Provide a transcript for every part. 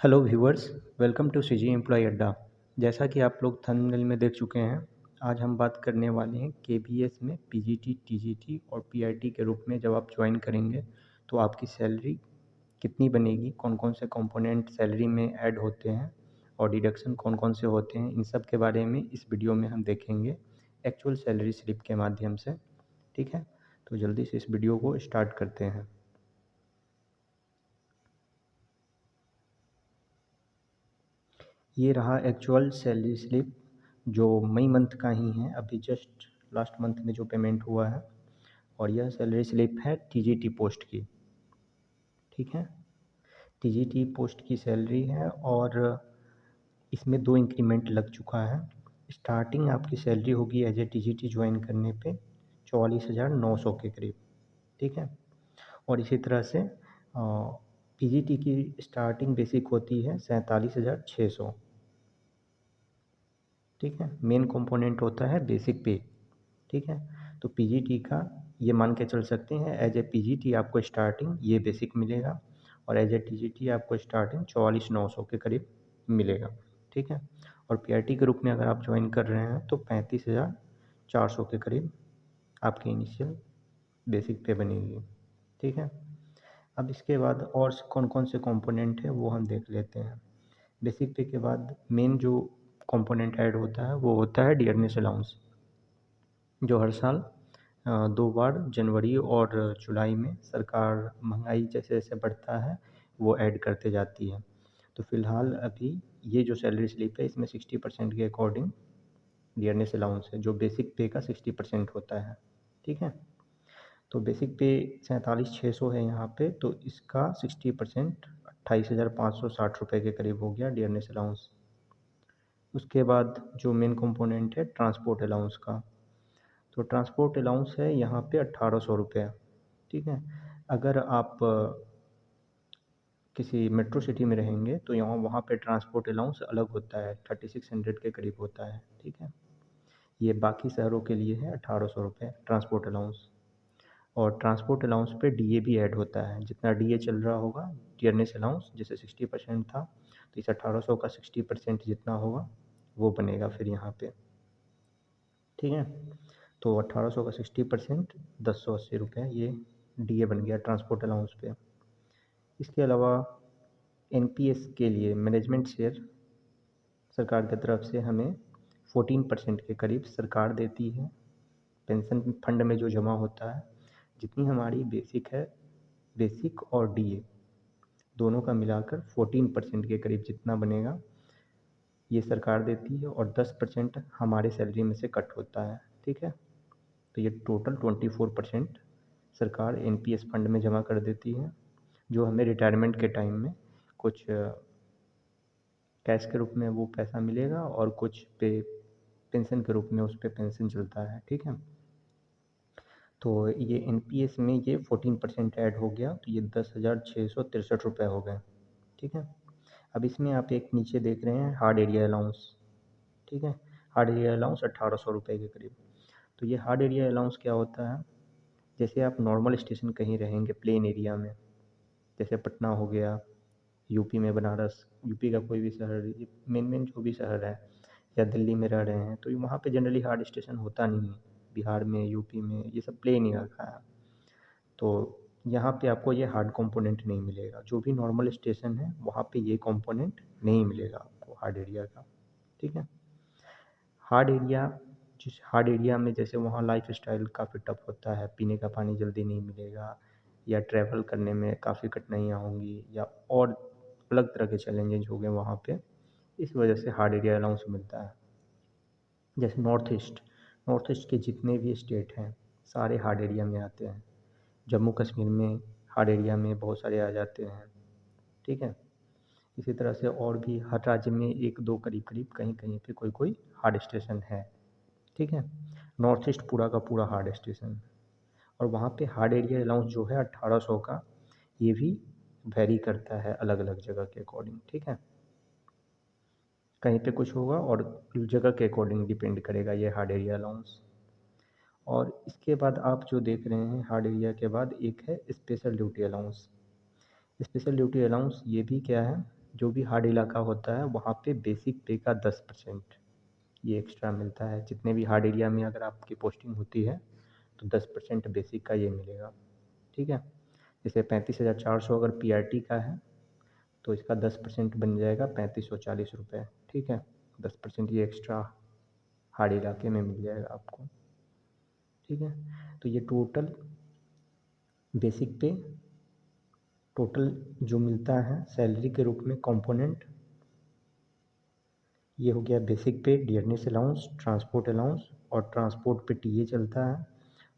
Hello viewers, welcome to CG employ Adda. जैसा कि आप लोग थंबनेल में देख चुके हैं, आज हम बात करने वाले हैं केबीएस में पीजीटी, टीजीटी और पीआरटी के रूप में जब आप ज्वाइन करेंगे तो आपकी सैलरी कितनी बनेगी, कौन कौन से कंपोनेंट सैलरी में ऐड होते हैं और डिडक्शन कौन कौन से होते हैं, इन सब के बारे में इस वीडियो में हम देखेंगे एक्चुअल सैलरी स्लिप के माध्यम से। ठीक है, तो जल्दी से इस वीडियो को स्टार्ट करते हैं। ये रहा एक्चुअल सैलरी स्लिप जो मई मंथ का ही है, अभी जस्ट लास्ट मंथ में जो पेमेंट हुआ है। और यह सैलरी स्लिप है टीजीटी पोस्ट की। ठीक है, टीजीटी पोस्ट की सैलरी है और इसमें 2 इंक्रीमेंट लग चुका है। स्टार्टिंग आपकी सैलरी होगी एज ए टीजीटी ज्वाइन करने पे 44,900 के करीब। ठीक है, और इसी तरह से पीजीटी की स्टार्टिंग बेसिक होती है 47,600। ठीक है, मेन कंपोनेंट होता है बेसिक पे। ठीक है, तो पीजीटी का ये मान के चल सकते हैं एज ए पीजीटी आपको स्टार्टिंग ये बेसिक मिलेगा और एज ए टीजीटी आपको स्टार्टिंग 44,900 के करीब मिलेगा। ठीक है, और पीआरटी के रूप में अगर आप ज्वाइन कर रहे हैं तो 35,400 के करीब आपकी इनिशियल बेसिक पे बनेगी। ठीक है, अब इसके बाद और कौन कौन से कंपोनेंट है वो हम देख लेते हैं। बेसिक पे के बाद मेन जो कंपोनेंट ऐड होता है वो होता है डियरनेस अलाउंस, जो हर साल 2 बार जनवरी और जुलाई में सरकार महंगाई जैसे जैसे बढ़ता है वो ऐड करते जाती है। तो फ़िलहाल अभी ये जो सैलरी स्लिप है इसमें 60% के अकॉर्डिंग डियरनेस अलाउंस है, जो बेसिक पे का 60% होता है। ठीक है, तो बेसिक पे 47,600 है यहाँ पे, तो इसका 60% 28,560 रुपये के करीब हो गया डियरनेस अलाउंस। उसके बाद जो मेन कंपोनेंट है ट्रांसपोर्ट अलाउंस का, तो ट्रांसपोर्ट अलाउंस है यहाँ पे 1,800 रुपये। ठीक है, अगर आप किसी मेट्रो सिटी में रहेंगे तो यहाँ वहाँ पे ट्रांसपोर्ट अलाउंस अलग होता है, 3600 के करीब होता है। ठीक है, ये बाकी शहरों के लिए है 1,800 रुपये ट्रांसपोर्ट अलाउंस। और ट्रांसपोर्ट अलाउंस पे डीए भी ऐड होता है, जितना डीए चल रहा होगा डियरनेस अलाउंस जैसे 60% था, तो इस 1,800 का 60% जितना होगा वो बनेगा फिर यहाँ पे। ठीक है, तो 1,800 का 60% 1080 रुपये ये डीए बन गया ट्रांसपोर्ट अलाउंस पे। इसके अलावा एनपीएस के लिए मैनेजमेंट शेयर सरकार की तरफ से हमें 14% के करीब सरकार देती है। पेंशन फंड में जो जमा होता है, जितनी हमारी बेसिक है, बेसिक और डीए दोनों का मिलाकर 14% के करीब जितना बनेगा ये सरकार देती है और 10% हमारे सैलरी में से कट होता है। ठीक है, तो ये टोटल 24% सरकार एनपीएस फंड में जमा कर देती है, जो हमें रिटायरमेंट के टाइम में कुछ कैश के रूप में वो पैसा मिलेगा और कुछ पे पेंशन के रूप में उस पर पेंशन चलता है। ठीक है, तो ये एनपीएस में ये 14% ऐड हो गया, तो ये 10,663 रुपये हो गए। ठीक है, अब इसमें आप एक नीचे देख रहे हैं हार्ड एरिया अलाउंस। ठीक है, हार्ड एरिया अलाउंस 1,800 रुपये के करीब। तो ये हार्ड एरिया अलाउंस क्या होता है, जैसे आप नॉर्मल स्टेशन कहीं रहेंगे प्लेन एरिया में, जैसे पटना हो गया, यूपी में बनारस, यूपी का कोई भी शहर, मेन मेन जो भी शहर है, या दिल्ली में रह रहे हैं तो वहाँ पे जनरली हार्ड स्टेशन होता नहीं है। बिहार में, यूपी में ये सब प्लेन ही रखा है, तो यहाँ पे आपको ये हार्ड कंपोनेंट नहीं मिलेगा। जो भी नॉर्मल स्टेशन है वहाँ पे ये कंपोनेंट नहीं मिलेगा आपको हार्ड एरिया का। ठीक है, हार्ड एरिया, जिस हार्ड एरिया में जैसे वहाँ लाइफ स्टाइल काफ़ी टफ होता है, पीने का पानी जल्दी नहीं मिलेगा, या ट्रैवल करने में काफ़ी कठिनाइयाँ होंगी, या और अलग तरह के चैलेंजेज हो गए वहाँ पे, इस वजह से हार्ड एरिया अलाउंस मिलता है। जैसे नॉर्थ ईस्ट के जितने भी स्टेट हैं सारे हार्ड एरिया में आते हैं। जम्मू कश्मीर में हार्ड एरिया में बहुत सारे आ जाते हैं। ठीक है, इसी तरह से और भी हर राज्य में एक दो करीब करीब कहीं कहीं पे कोई कोई हार्ड स्टेशन है। ठीक है, नॉर्थ ईस्ट पूरा का पूरा हार्ड स्टेशन, और वहाँ पे हार्ड एरिया अलाउंस जो है 1,800 का, ये भी वेरी करता है अलग अलग जगह के अकॉर्डिंग। ठीक है, कहीं पे कुछ होगा और जगह के अकॉर्डिंग डिपेंड करेगा ये हार्ड एरिया अलाउंस। और इसके बाद आप जो देख रहे हैं हार्ड एरिया के बाद एक है special duty allowance. Special duty allowance ये भी क्या है, जो भी हार्ड इलाका होता है वहाँ पे बेसिक पे का 10% ये एक्स्ट्रा मिलता है। जितने भी हार्ड एरिया में अगर आपकी पोस्टिंग होती है तो 10% बेसिक का ये मिलेगा, ठीक है। जैसे 35,400 अगर पीआरटी का है तो इसका 10% बन जाएगा 3540 रुपये, ठीक है। 10% ये एक्स्ट्रा हार्ड इलाके में मिल जाएगा आपको, ठीक है। तो ये टोटल बेसिक पे टोटल जो मिलता है सैलरी के रूप में कंपोनेंट, ये हो गया बेसिक पे, डियरनेस अलाउंस, ट्रांसपोर्ट अलाउंस, और ट्रांसपोर्ट पे टीए चलता है,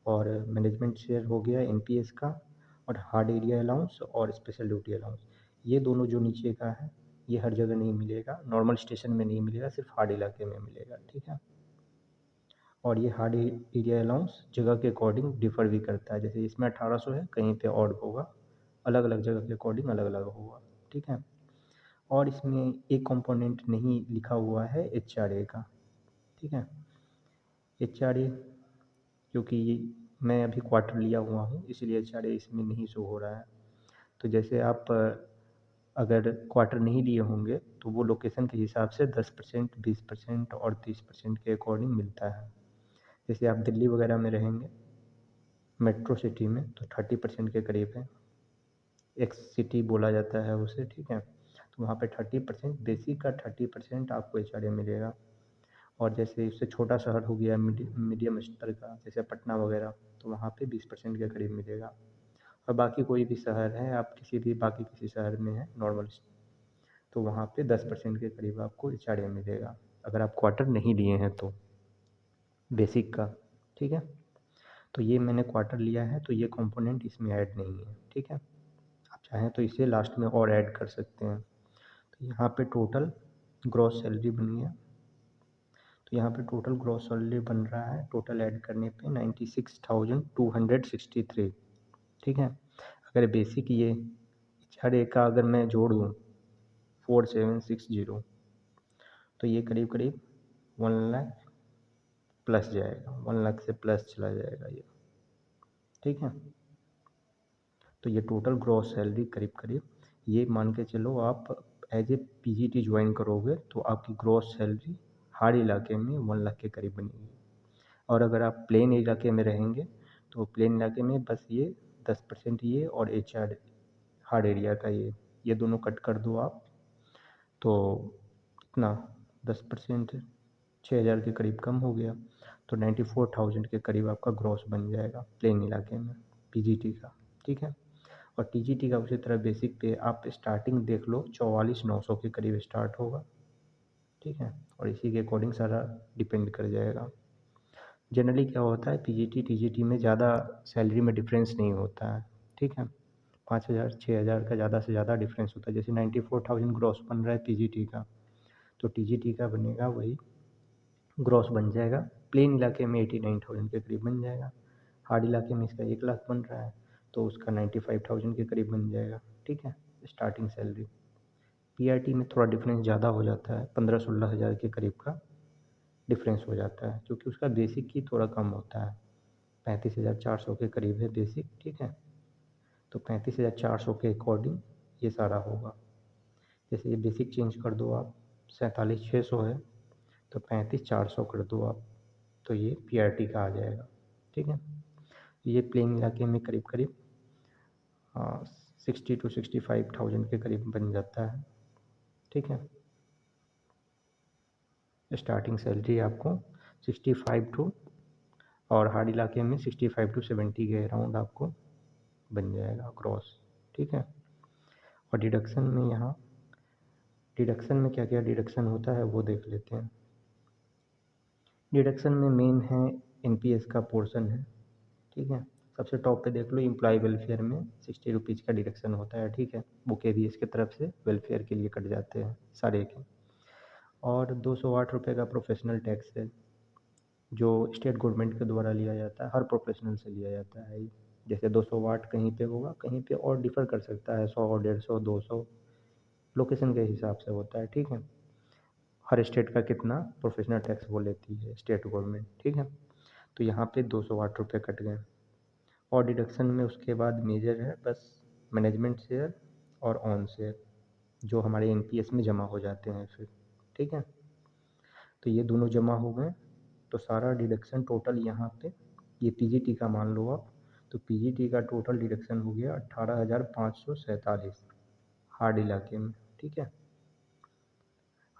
और मैनेजमेंट शेयर हो गया एनपीएस का, और हार्ड एरिया अलाउंस और स्पेशल ड्यूटी अलाउंस। ये दोनों जो नीचे का है ये हर जगह नहीं मिलेगा, नॉर्मल स्टेशन में नहीं मिलेगा, सिर्फ हार्ड इलाके में मिलेगा, ठीक है। और ये हार्ड एरिया अलाउंस जगह के अकॉर्डिंग डिफ़र भी करता है, जैसे इसमें 1800 है, कहीं पे और होगा, अलग अलग जगह के अकॉर्डिंग अलग अलग होगा, ठीक है। और इसमें एक कंपोनेंट नहीं लिखा हुआ है एचआरए का, ठीक है। एचआरए क्योंकि मैं अभी क्वार्टर लिया हुआ हूँ इसलिए एचआरए इसमें नहीं शो हो रहा है। तो जैसे आप अगर क्वार्टर नहीं लिए होंगे तो वो लोकेशन के हिसाब से 10%, 20% और 30% के अकॉर्डिंग मिलता है। जैसे आप दिल्ली वगैरह में रहेंगे मेट्रो सिटी में तो 30% के करीब है, एक्स सिटी बोला जाता है उसे, ठीक है। तो वहाँ पे 30% बेसिक का 30% आपको एचआरए मिलेगा। और जैसे इससे छोटा शहर हो गया मीडियम स्तर का, जैसे पटना वगैरह, तो वहाँ पे 20% के करीब मिलेगा। और बाकी कोई भी शहर है, आप किसी भी बाकी किसी शहर में हैं नॉर्मल, तो वहाँ पे 10% के करीब आपको एचआरए मिलेगा अगर आप क्वार्टर नहीं लिए हैं तो, बेसिक का, ठीक है। तो ये मैंने क्वार्टर लिया है तो ये कंपोनेंट इसमें ऐड नहीं है, ठीक है। आप चाहें तो इसे लास्ट में और ऐड कर सकते हैं। तो यहाँ पे टोटल ग्रॉस सैलरी बन गया, तो यहाँ पे टोटल ग्रॉस सैलरी बन रहा है टोटल ऐड करने पे 96,263, ठीक है। अगर बेसिक ये एचआरए का अगर मैं जोड़ दूँ 4760 तो ये करीब करीब 1 लाख प्लस जाएगा, 1 लाख से प्लस चला जाएगा ये, ठीक है। तो ये टोटल ग्रॉस सैलरी करीब करीब, ये मान के चलो आप एज ए पीजीटी ज्वाइन करोगे तो आपकी ग्रॉस सैलरी हार्ड इलाके में 1 लाख के करीब बनेगी। और अगर आप प्लेन इलाके में रहेंगे तो प्लेन इलाके में बस ये 10% ये और एचआर हार्ड एरिया का ये दोनों कट कर दो आप, तो कितना 10% 6,000 के करीब कम हो गया, तो 94,000 के करीब आपका ग्रॉस बन जाएगा प्लेन इलाके में पीजीटी का, ठीक है। और टीजीटी का उसी तरह बेसिक पे आप स्टार्टिंग देख लो 44,900 के करीब स्टार्ट होगा, ठीक है। और इसी के अकॉर्डिंग सारा डिपेंड कर जाएगा। जनरली क्या होता है पीजीटी टीजीटी में ज़्यादा सैलरी में डिफरेंस नहीं होता है, ठीक है। 5,000 6,000 का ज़्यादा से ज़्यादा डिफरेंस होता है। जैसे 94,000 ग्रॉस बन रहा है पीजीटी का, तो टीजीटी का बनेगा वही ग्रॉस बन जाएगा प्लेन इलाके में 89,000 के करीब बन जाएगा। हार्ड इलाके में इसका 1 लाख बन रहा है तो उसका 95,000 के करीब बन जाएगा, ठीक है, स्टार्टिंग सैलरी। पीआरटी में थोड़ा डिफरेंस ज़्यादा हो जाता है, 15-16 हज़ार के करीब का डिफरेंस हो जाता है क्योंकि उसका बेसिक ही थोड़ा कम होता है, 35,400 के करीब है बेसिक, ठीक है। तो 35,400 के अकॉर्डिंग ये सारा होगा। जैसे ये बेसिक चेंज कर दो आप, 47,600 है तो 35,400 कर दो आप, तो ये पीआरटी का आ जाएगा, ठीक है। ये प्लेन इलाके में करीब करीब 60,000 to 65,000 के करीब बन जाता है, ठीक है। स्टार्टिंग सैलरी आपको 65 टू, और हार्ड इलाके में 65 to 70 के अराउंड आपको बन जाएगा क्रॉस, ठीक है। और डिडक्शन में यहाँ डिडक्शन में क्या क्या डिडक्शन होता है वो देख लेते हैं। डिडक्शन में मेन है एनपीएस का पोर्शन है, ठीक है। सबसे टॉप पे देख लो एम्प्लॉय वेलफेयर में 60 रुपीज़ का डिडक्शन होता है, ठीक है। वो केवीएस की तरफ से वेलफेयर के लिए कट जाते हैं सारे के। और 208 रुपये का प्रोफेशनल टैक्स है जो स्टेट गवर्नमेंट के द्वारा लिया जाता है, हर प्रोफेशनल से लिया जाता है। जैसे 200 वाट कहीं पे होगा, कहीं पे और डिफ़र कर सकता है, 100 150 200 लोकेशन के हिसाब से होता है, ठीक है। हर स्टेट का कितना प्रोफेशनल टैक्स वो लेती है स्टेट गवर्नमेंट, ठीक है। तो यहाँ पे 208 रुपये कट गए। और डिडक्शन में उसके बाद मेजर है बस मैनेजमेंट शेयर और ऑन शेयर, जो हमारे एनपीएस में जमा हो जाते हैं फिर, ठीक है। तो ये दोनों जमा हो गए, तो सारा डिडक्शन टोटल यहाँ पे, ये पीजीटी का मान लो आप, तो पीजीटी का टोटल डिडक्शन हो गया 18,547 हार्ड इलाके में, ठीक है।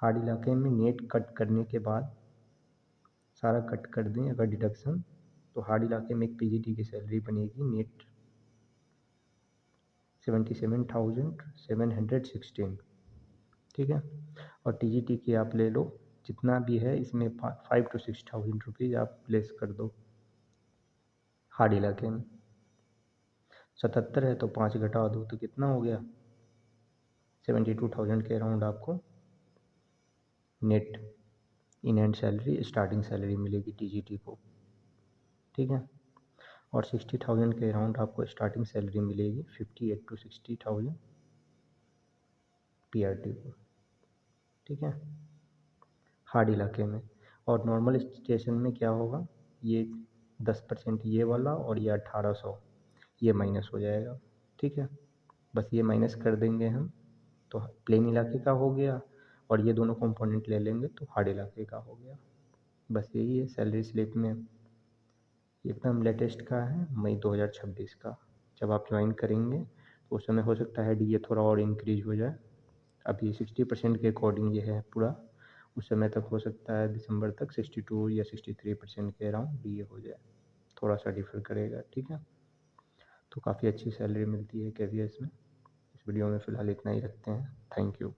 हार्ड इलाके में नेट कट करने के बाद सारा कट कर दें अगर डिडक्शन, तो हार्ड इलाके में एक पीजीटी की सैलरी बनेगी नेट 77,716, ठीक है। और टीजीटी की आप ले लो, जितना भी है इसमें 5 to 6,000 रुपीज़ आप लेस कर दो हार्ड इलाके में। 77 है तो 5 घटा दो तो कितना हो गया, 72,000 के अराउंड आपको net in hand salary, starting salary मिलेगी टीजीटी को, ठीक है। और 60,000 के अराउंड आपको स्टार्टिंग सैलरी मिलेगी 58 to 60,000 पीआरटी को, ठीक है, हार्ड इलाके में। और नॉर्मल स्टेशन में क्या होगा, ये 10% ये वाला और ये 1800 ये माइनस हो जाएगा, ठीक है। बस ये माइनस कर देंगे हम, तो प्लेन इलाके का हो गया, और ये दोनों कंपोनेंट ले लेंगे तो हार्ड इलाके का हो गया। बस यही है सैलरी स्लिप में, एकदम लेटेस्ट का है, मई 2026 का। जब आप ज्वाइन करेंगे तो उस समय हो सकता है डीए थोड़ा और इंक्रीज हो जाए। अभी 60% के अकॉर्डिंग ये है पूरा, उस समय तक हो सकता है दिसंबर तक 62 या 63% के अराउंड डीए हो जाए, थोड़ा सा डिफर करेगा, ठीक है। तो काफ़ी अच्छी सैलरी मिलती है केवीएस में। इस वीडियो में फ़िलहाल इतना ही रखते हैं, थैंक यू।